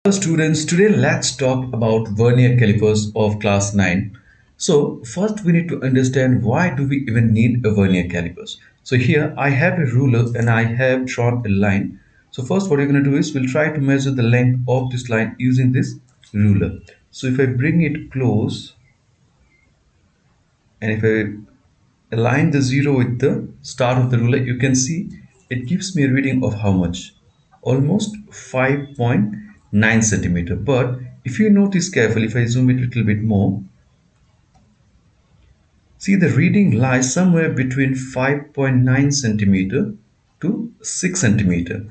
Hello students, today let's talk about vernier calipers of class 9. So first we need to understand why do we even need a vernier calipers. So here I have a ruler and I have drawn a line. So first what you're going to do is we'll try to measure the length of this line using this ruler. So if I bring it close and if I align the zero with the start of the ruler, you can see it gives me a reading of how much? Almost 5.9 centimeter. But if you notice carefully, if I zoom it a little bit more, see the reading lies somewhere between 5.9 centimeter to 6 centimeter.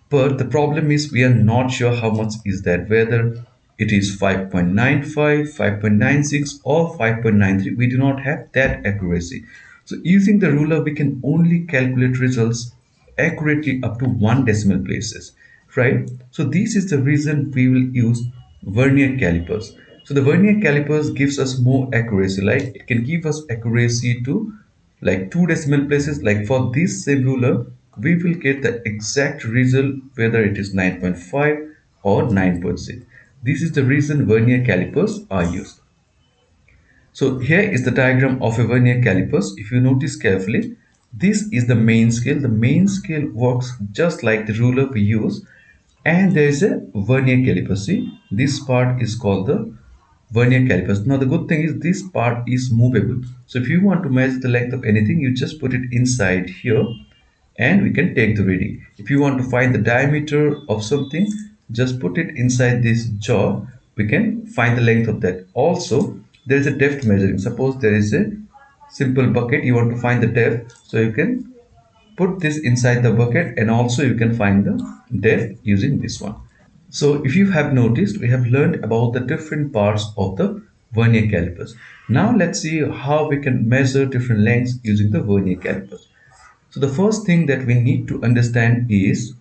But the problem is we are not sure how much is that, whether it is 5.95, 5.96 or 5.93. We do not have that accuracy. So using the ruler, we can only calculate results accurately up to one decimal places, right? So this is the reason we will use vernier calipers. So the vernier calipers gives us more accuracy, like it can give us accuracy to like two decimal places. Like for this same ruler, we will get the exact result whether it is 9.5 or 9.6. This is the reason vernier calipers are used. So here is the diagram of a vernier calipers. If you notice carefully, this is the main scale. The main scale works just like the ruler we use, and there is a vernier caliper. See, this part is called the vernier calipers. Now the good thing is this part is movable. So if you want to measure the length of anything, you just put it inside here and we can take the reading. If you want to find the diameter of something, just put it inside this jaw. We can find the length of that. Also, there is a depth measuring. Suppose there is a simple bucket, you want to find the depth, so you can put this inside the bucket and also you can find the depth using this one. So if you have noticed, we have learned about the different parts of the vernier calipers. Now let's see how we can measure different lengths using the vernier calipers. So the first thing that we need to understand is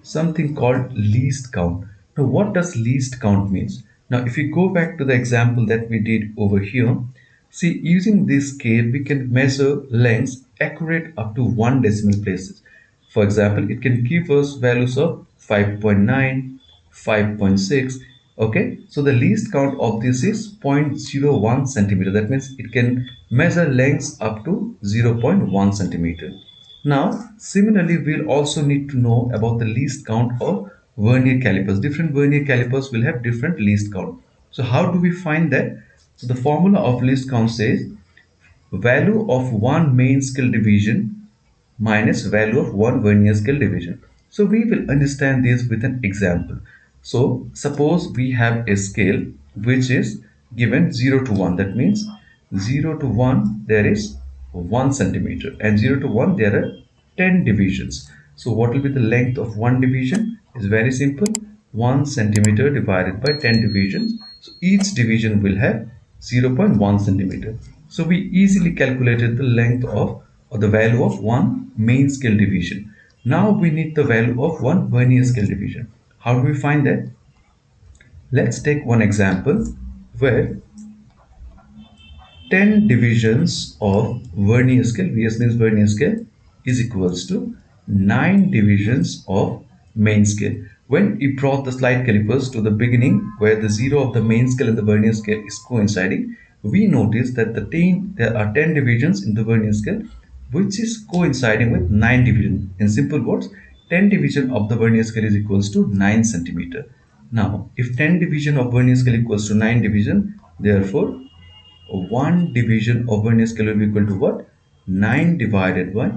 something called least count. Now what does least count means? Now if you go back to the example that we did over here, see, using this scale we can measure lengths accurate up to one decimal places. For example, it can give us values of 5.9, 5.6. Okay, so the least count of this is 0.01 centimeter. That means it can measure lengths up to 0.1 centimeter. Now, similarly, we'll also need to know about the least count of vernier calipers. Different vernier calipers will have different least count. So how do we find that? So the formula of least count says value of one main scale division minus value of one vernier scale division. So we will understand this with an example. So suppose we have a scale which is given 0 to 1. That means 0 to 1 there is 1 centimeter, and 0 to 1 there are 10 divisions. So what will be the length of one division? Is very simple. 1 centimeter divided by 10 divisions. So each division will have 0.1 centimeter. So we easily calculated the length of, or the value of one main scale division. Now we need the value of one vernier scale division. How do we find that? Let's take one example where 10 divisions of vernier scale, VS means vernier scale, is equals to 9 divisions of main scale. When we brought the slide calipers to the beginning where the 0 of the main scale and the vernier scale is coinciding, we notice that there are 10 divisions in the vernier scale which is coinciding with 9 division. In simple words, 10 division of the vernier scale is equals to 9 centimeter. Now, if 10 division of vernier scale equals to 9 division, therefore one division of vernier scale will be equal to what? 9 divided by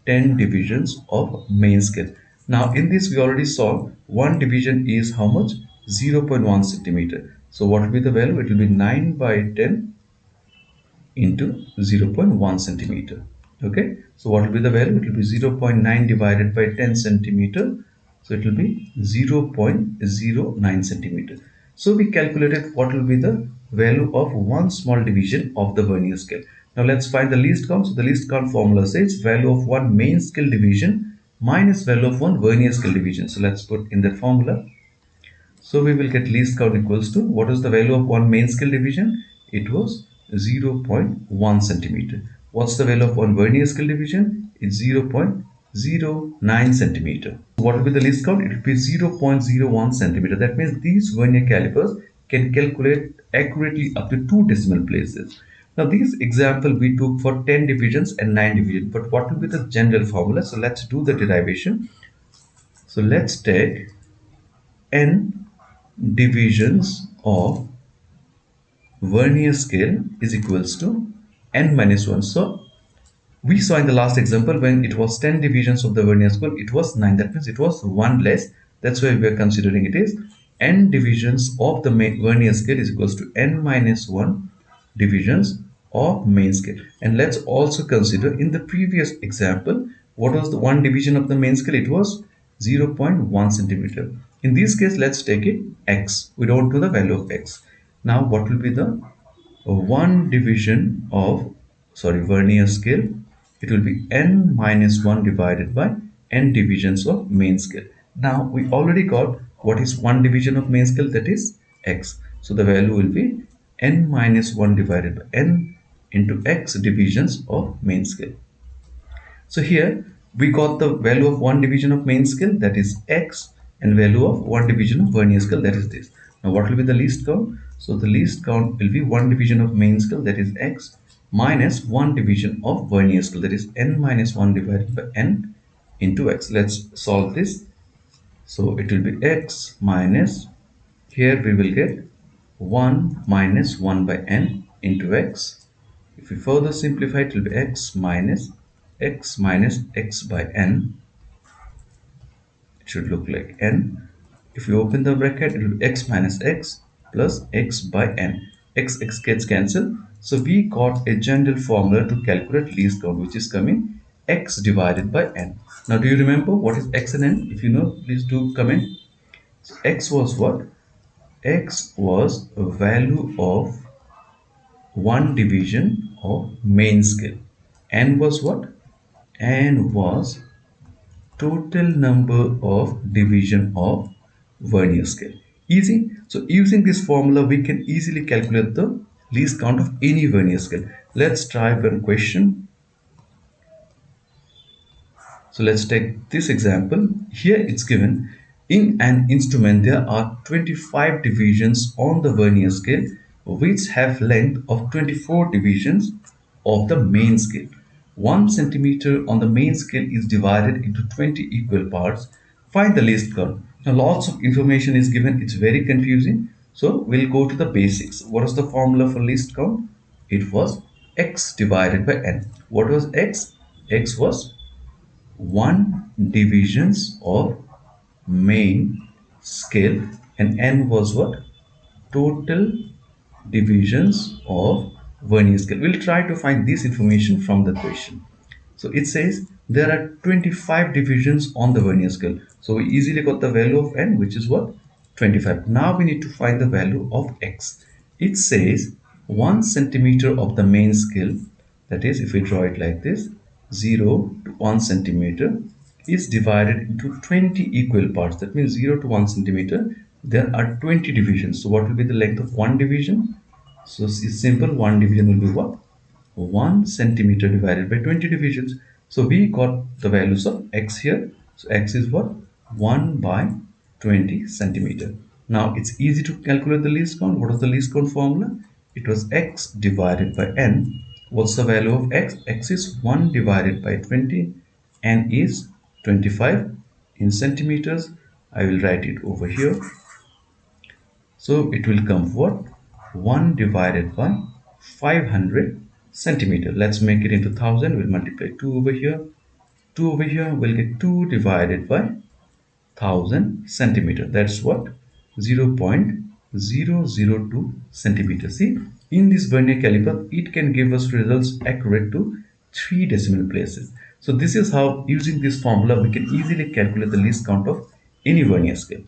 10 divisions of main scale. Now in this we already saw one division is how much? 0.1 centimeter. So what will be the value? It will be 9 by 10 into 0.1 centimeter. Okay, so what will be the value? It will be 0.9 divided by 10 centimeter. So it will be 0.09 centimeter. So we calculated what will be the value of one small division of the vernier scale. Now let's find the least count. So the least count formula says value of one main scale division minus value of one vernier scale division. So let's put in that formula. So we will get least count equals to, what is the value of one main scale division? It was 0.1 centimeter. What's the value of one vernier scale division? It's 0.09 0.09 centimeter. What will be the least count? It will be 0.01 centimeter. That means these vernier calipers can calculate accurately up to two decimal places. Now, this example we took for 10 divisions and 9 divisions, but what will be the general formula? So let's do the derivation. So let's take n divisions of vernier scale is equals to n minus 1. So we saw in the last example when it was 10 divisions of the vernier scale, it was 9. That means it was 1 less. That's why we are considering it is n divisions of the vernier scale is equals to n minus 1 divisions of main scale. And let's also consider in the previous example, what was the one division of the main scale? It was 0.1 centimeter. In this case, let's take it x. We don't know the value of x. Now, what will be the one division of vernier scale? It will be n minus 1 divided by n divisions of main scale. Now we already got what is one division of main scale, that is x. So the value will be n minus 1 divided by n into x divisions of main scale. So here we got the value of one division of main scale, that is x, and value of one division of vernier scale, that is this. Now what will be the least count? So the least count will be one division of main scale, that is x, minus one division of vernier scale, that is n minus 1 divided by n into x. Let's solve this. So it will be x minus, here we will get 1 minus 1 by n into x. If we further simplify, it will be x minus x by n. It should look like n. If you open the bracket, it will be x minus x plus x by n. X gets cancelled. So we got a general formula to calculate least count, which is coming x divided by n. Now, do you remember what is x and n? If you know, please do comment. So x was what? X was a value of one division of main scale. N was what? N was total number of division of vernier scale. Easy. So using this formula, we can easily calculate the least count of any vernier scale. Let's try one question. So let's take this example. Here it's given, in an instrument there are 25 divisions on the vernier scale which have length of 24 divisions of the main scale. 1 centimeter on the main scale is divided into 20 equal parts. Find the least count. Now lots of information is given. It's very confusing. So we'll go to the basics. What is the formula for least count? It was x divided by n. What was x? X was 1 divisions of main scale, and n was what? Total divisions of vernier scale. We'll try to find this information from the question. So it says there are 25 divisions on the vernier scale. So we easily got the value of n, which is what? 25. Now we need to find the value of x. It says 1 centimeter of the main scale, that is, if we draw it like this, 0 to 1 centimeter is divided into 20 equal parts. That means 0 to 1 centimeter, there are 20 divisions. So what will be the length of one division? So it's simple. One division will be what? 1 centimeter divided by 20 divisions. So we got the values of x here. So x is what? 1 by 20 centimeter. Now it's easy to calculate the least count. What is the least count formula? It was x divided by n. What's the value of x? X is 1 divided by 20. N is 25 in centimeters. I will write it over here. So it will come what? 1 divided by 500 centimeter. Let's make it into 1000. We'll multiply 2 over here. 2 over here. We'll get 2 divided by 1000 centimeter. That's what? 0.002 centimeter. See, in this vernier caliper, it can give us results accurate to 3 decimal places. So this is how, using this formula, we can easily calculate the least count of any vernier scale.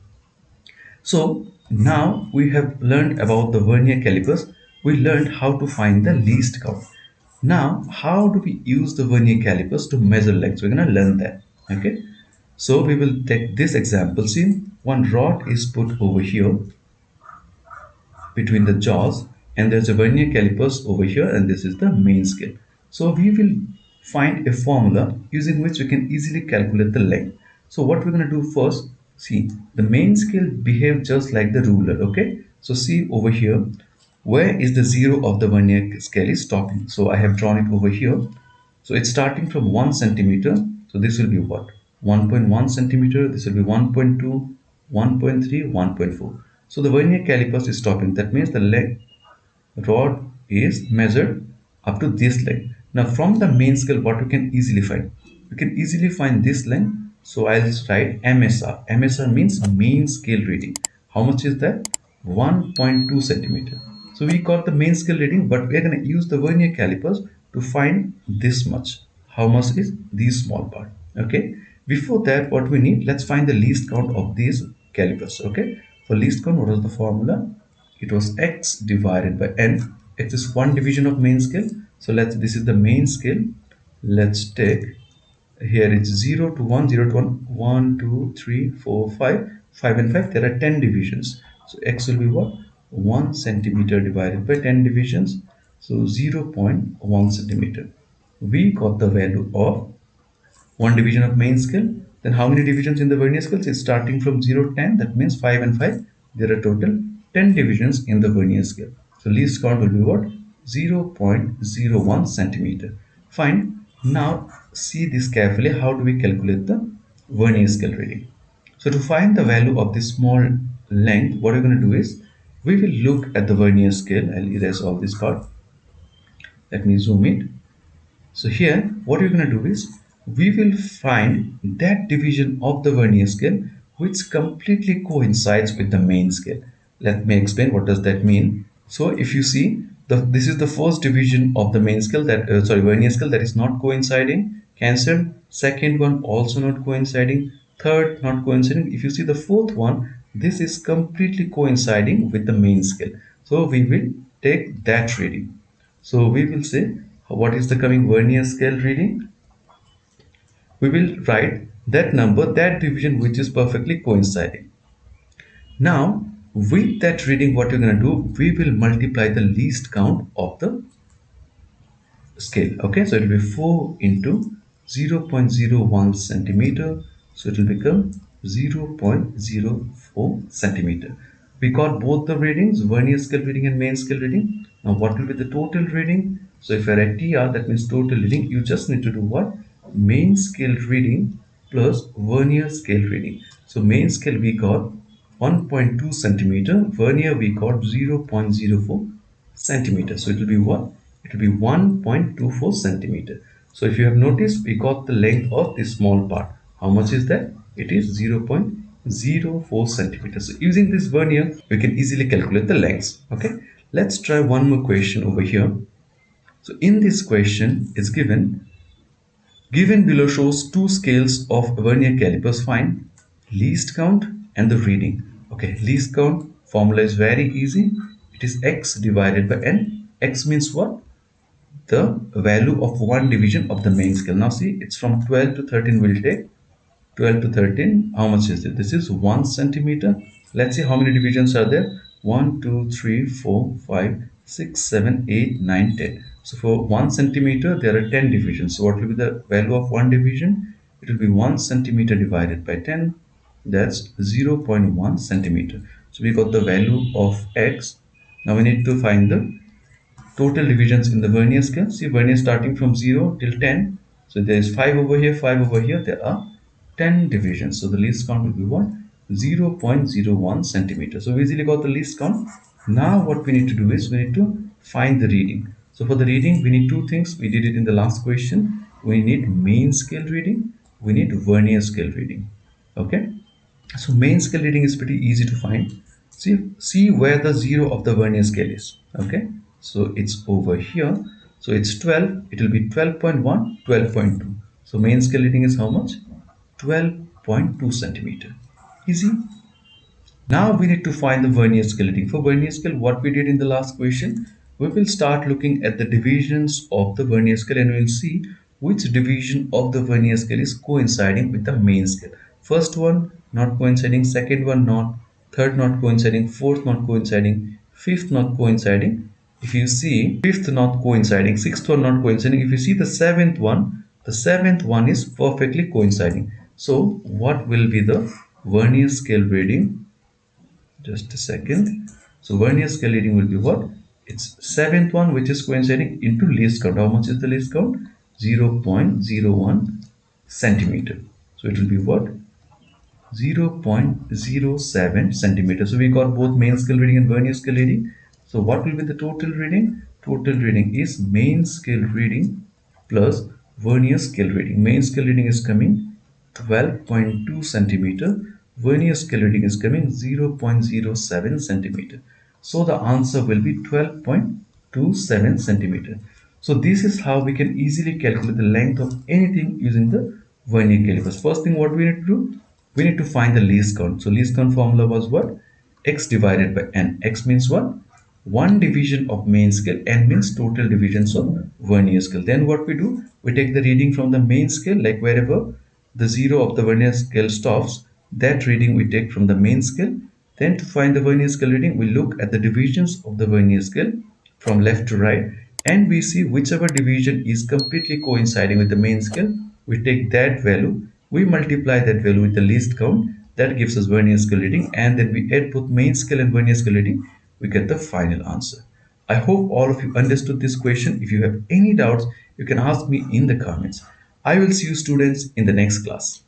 So now we have learned about the vernier calipers. We learned how to find the least count. Now, how do we use the vernier calipers to measure lengths? We're going to learn that. Okay. So we will take this example. See, one rod is put over here between the jaws, and there's a vernier calipers over here, and this is the main scale. So we will find a formula using which we can easily calculate the length. So what we're going to do first, see, the main scale behaves just like the ruler, okay? So see over here, where is the zero of the vernier scale is stopping. So I have drawn it over here. So it's starting from 1 centimeter. So this will be what? 1.1 centimeter. This will be 1.2, 1.3, 1.4. So the vernier calipers is stopping. That means the length rod is measured up to this length. Now from the main scale, what we can easily find? We can easily find this length. So I'll write MSR. MSR means main scale reading. How much is that? 1.2 centimeter. So we got the main scale reading, but we're going to use the vernier calipers to find this much. How much is this small part? Okay. Before that, what we need, let's find the least count of these calipers. Okay. For least count, what was the formula? It was x divided by n. X is one division of main scale. So this is the main scale. Let's take, here it's 0 to 1, 0 to 1, 1, 2, 3, 4, 5, 5 and 5. There are 10 divisions. So x will be what? 1 centimeter divided by 10 divisions. So 0.1 centimeter. We got the value of one division of main scale. Then how many divisions in the vernier scale? It's starting from 0 to 10. That means 5 and 5. There are total 10 divisions in the vernier scale. So least count will be what? 0.01 centimeter. Fine. Now see this carefully. How do we calculate the vernier scale reading? So to find the value of this small length, what we're going to do is we will look at the vernier scale. I'll erase all this part. Let me zoom it. So here, what we're going to do is, we will find that division of the vernier scale which completely coincides with the main scale. Let me explain what does that mean. So if you see, this is the first division of the main scale that, vernier scale that is not coinciding, cancelled. Second one also not coinciding. Third not coinciding. If you see the fourth one, this is completely coinciding with the main scale. So we will take that reading. So we will say what is the coming vernier scale reading. We will write that number, that division which is perfectly coinciding. Now with that reading, what we're going to do, we will multiply the least count of the scale. Okay, so it will be 4 into 0.01 centimeter. So it will become 0.04 centimeter. We got both the readings, vernier scale reading and main scale reading. Now what will be the total reading? So if you're at TR, that means total reading, you just need to do what? Main scale reading plus vernier scale reading. So main scale we got 1.2 centimeter, vernier we got 0.04 centimeter. So it will be what? It will be 1.24 centimeter. So if you have noticed, we got the length of this small part. How much is that? It is 0.04 centimeters. So using this vernier, we can easily calculate the lengths. Okay. Let's try one more question over here. So in this question, it's given below shows two scales of vernier calipers. Find least count and the reading. Okay, least count formula is very easy. It is x divided by n. X means what? The value of one division of the main scale. Now see, it's from 12 to 13. We'll take 12 to 13. How much is it? This is 1 centimeter. Let's see how many divisions are there. 1, 2, 3, 4, 5, 6, 7, 8, 9, 10. So for 1 centimeter, there are 10 divisions. So what will be the value of one division? It will be 1 centimeter divided by 10. That's 0.1 centimeter. So we got the value of x. Now we need to find the total divisions in the vernier scale. See, vernier starting from 0 till 10. So there is 5 over here, 5 over here. There are 10 divisions. So the least count will be what? 0.01 centimeter. So we easily got the least count. Now what we need to do is we need to find the reading. So for the reading, we need two things. We did it in the last question. We need main scale reading. We need vernier scale reading. Okay. So main scale reading is pretty easy to find. See where the zero of the vernier scale is. Okay. So it's over here. So it's 12. It will be 12.1, 12.2. So main scale reading is how much? 12.2 centimeter. Easy. Now we need to find the vernier scale reading. For vernier scale, what we did in the last question, we will start looking at the divisions of the vernier scale and we'll see which division of the vernier scale is coinciding with the main scale. First one not coinciding, second one not, third not coinciding, fourth not coinciding, fifth not coinciding, if you see fifth not coinciding, sixth one not coinciding, if you see the seventh one is perfectly coinciding. So what will be the Vernier scale reading? Just a second. So Vernier scale reading will be what? It's seventh one which is coinciding into least count. How much is the least count? 0.01 centimeter. So it will be what? 0.07 centimeters. So we got both main scale reading and Vernier scale reading. So what will be the total reading? Total reading is main scale reading plus Vernier scale reading. Main scale reading is coming 12.2 centimeter. Vernier scale reading is coming 0.07 centimeter. So the answer will be 12.27 centimeter. So this is how we can easily calculate the length of anything using the Vernier calipers. First thing what we need to do, we need to find the least count. So least count formula was what? X divided by n. X means what? One division of main scale, n means total divisions of Vernier scale. Then what we do? We take the reading from the main scale, like wherever the zero of the Vernier scale stops, that reading we take from the main scale. Then to find the Vernier scale reading, we look at the divisions of the Vernier scale from left to right, and we see whichever division is completely coinciding with the main scale. We take that value, we multiply that value with the least count, that gives us Vernier scale reading, and then we add both main scale and Vernier scale reading, we get the final answer. I hope all of you understood this question. If you have any doubts, you can ask me in the comments. I will see you students in the next class.